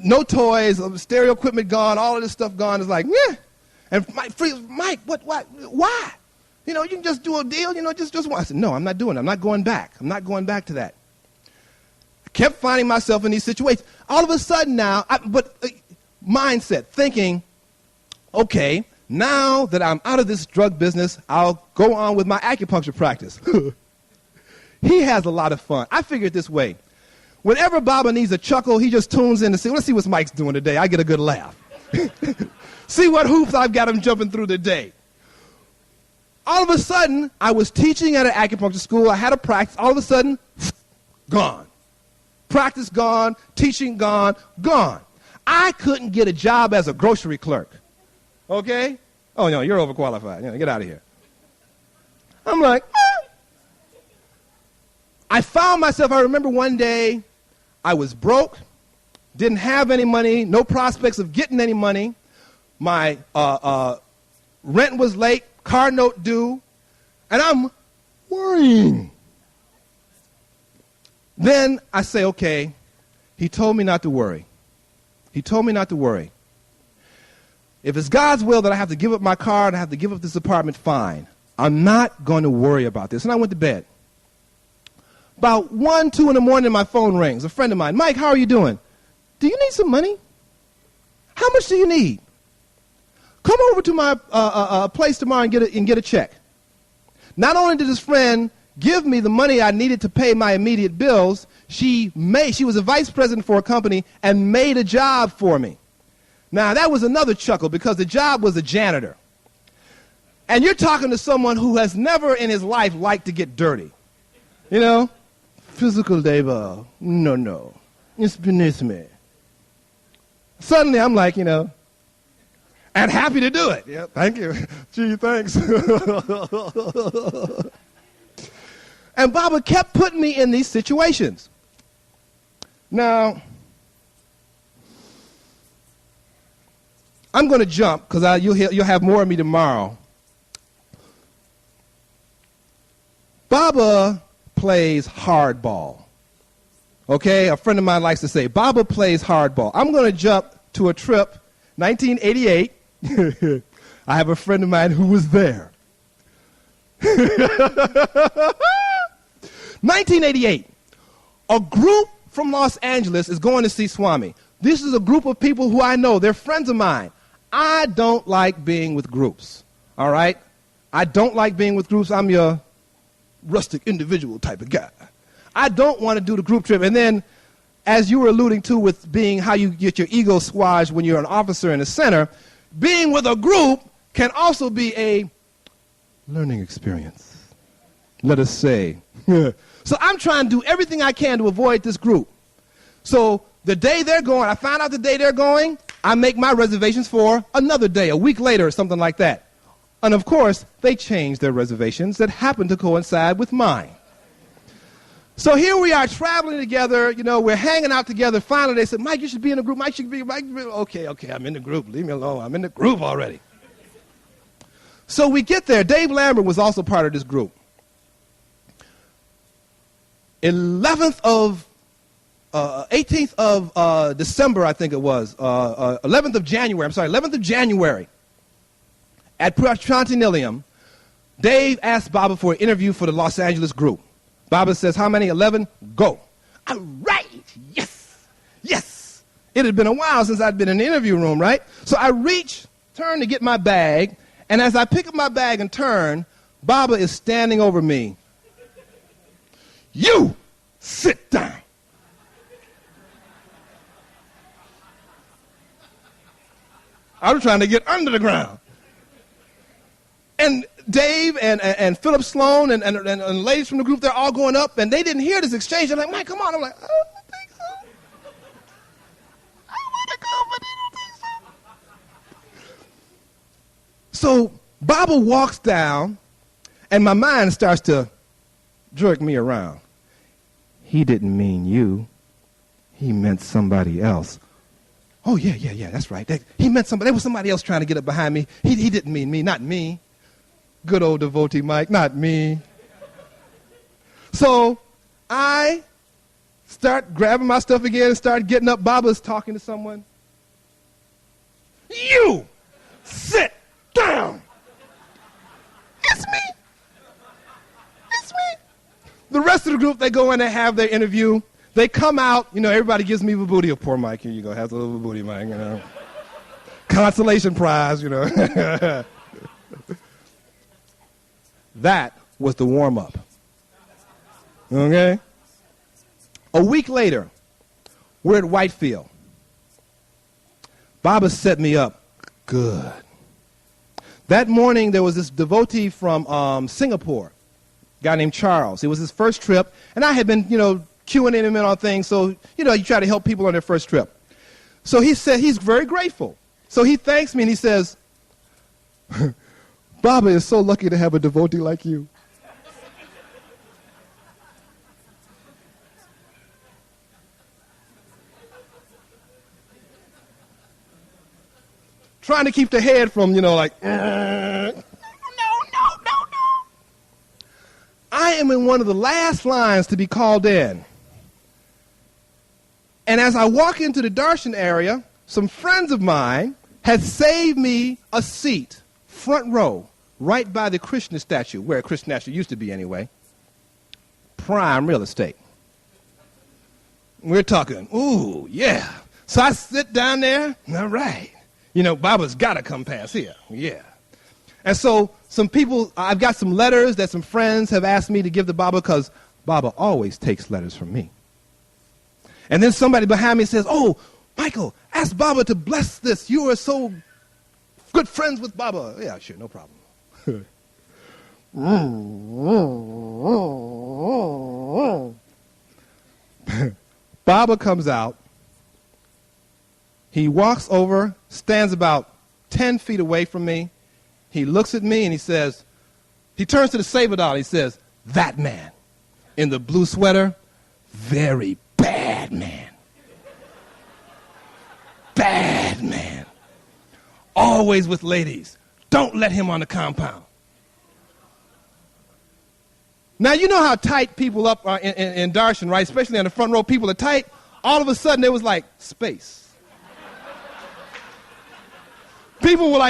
no toys, stereo equipment gone, all of this stuff gone. It's like, yeah. And Mike, why? You know, you can just do a deal, you know, just one. I said, no, I'm not doing it. I'm not going back. I'm not going back to that. I kept finding myself in these situations. All of a sudden now, mindset, thinking, okay, now that I'm out of this drug business, I'll go on with my acupuncture practice. He has a lot of fun. I figure it this way. Whenever Baba needs a chuckle, he just tunes in to see, let's see what Mike's doing today. I get a good laugh. See what hoops I've got him jumping through today. All of a sudden, I was teaching at an acupuncture school. I had a practice. All of a sudden, gone. Practice gone, teaching gone, gone. I couldn't get a job as a grocery clerk. Okay? Oh, no, you're overqualified. You know, get out of here. I'm like, I found myself, I remember one day, I was broke, didn't have any money, no prospects of getting any money. My rent was late, car note due, and I'm worrying. Then I say, okay, he told me not to worry. He told me not to worry. If it's God's will that I have to give up my car and I have to give up this apartment, fine. I'm not going to worry about this. And I went to bed. About 1, 2 in the morning, my phone rings. A friend of mine, Mike, how are you doing? Do you need some money? How much do you need? Come over to my place tomorrow and get a check. Not only did this friend give me the money I needed to pay my immediate bills, she was a vice president for a company and made a job for me. Now, that was another chuckle because the job was a janitor. And you're talking to someone who has never in his life liked to get dirty. You know? Physical labor. No. It's beneath me. Suddenly, I'm like, you know, and happy to do it. Yeah, thank you. Gee, thanks. And Baba kept putting me in these situations. Now, I'm going to jump because you'll have more of me tomorrow. Baba plays hardball. Okay? A friend of mine likes to say, Baba plays hardball. I'm going to jump to a trip, 1988. I have a friend of mine who was there. 1988. A group from Los Angeles is going to see Swami. This is a group of people who I know. They're friends of mine. I don't like being with groups. All right? I don't like being with groups. I'm your rustic individual type of guy. I don't want to do the group trip. And then, as you were alluding to with being how you get your ego squashed when you're an officer in a center, being with a group can also be a learning experience. Let us say. So I'm trying to do everything I can to avoid this group. So the day they're going, I find out the day they're going, I make my reservations for another day, a week later or something like that. And of course, they changed their reservations that happened to coincide with mine. So here we are traveling together, you know, we're hanging out together. Finally, they said, Mike, you should be in a group. Mike should be, okay, I'm in the group. Leave me alone. I'm in the group already. So we get there. Dave Lambert was also part of this group. 18th of December, I think it was, 11th of January, at Prantinilium, Dave asked Baba for an interview for the Los Angeles group. Baba says, how many? 11? Go. All right. Yes. It had been a while since I'd been in the interview room, right? So I turn to get my bag, and as I pick up my bag and turn, Baba is standing over me. You sit down. I was trying to get under the ground. And Dave and Philip Sloan and ladies from the group, they're all going up, and they didn't hear this exchange. They're like, Mike, come on. I'm like, I don't think so. I want to go, but I don't think so. So Baba walks down, and my mind starts to jerk me around. He didn't mean you. He meant somebody else. Oh, yeah, that's right. He meant somebody. There was somebody else trying to get up behind me. He didn't mean me, not me. Good old devotee Mike, not me. So I start grabbing my stuff again and start getting up. Baba's talking to someone. You sit down. It's me. It's me. The rest of the group, they go in and have their interview. They come out, everybody gives me Vibhuti. Oh, poor Mike, here you go, have a little Vibhuti, Mike, Consolation prize, That was the warm-up. Okay? A week later, we're at Whitefield. Baba set me up good. That morning, there was this devotee from Singapore, a guy named Charles. It was his first trip, and I had been, queuing him in on things, so, you try to help people on their first trip. So he said he's very grateful. So he thanks me, and he says, Baba is so lucky to have a devotee like you. Trying to keep the head from, no. I am in one of the last lines to be called in. And as I walk into the darshan area, some friends of mine had saved me a seat, front row, right by the Krishna statue, where a Krishna statue used to be anyway. Prime real estate. We're talking, ooh, yeah. So I sit down there, all right. Baba's got to come past here. Yeah. And so some people, I've got some letters that some friends have asked me to give to Baba because Baba always takes letters from me. And then somebody behind me says, oh, Michael, ask Baba to bless this. You are so good friends with Baba. Yeah, sure, no problem. Baba comes out. He walks over, stands about 10 feet away from me. He looks at me and he says, he turns to the Sabadal. He says, that man in the blue sweater, very bad man. Bad man. Always with ladies. Don't let him on the compound. Now, you know how tight people up are in darshan, right? Especially on the front row, people are tight. All of a sudden, there was like space. People were like,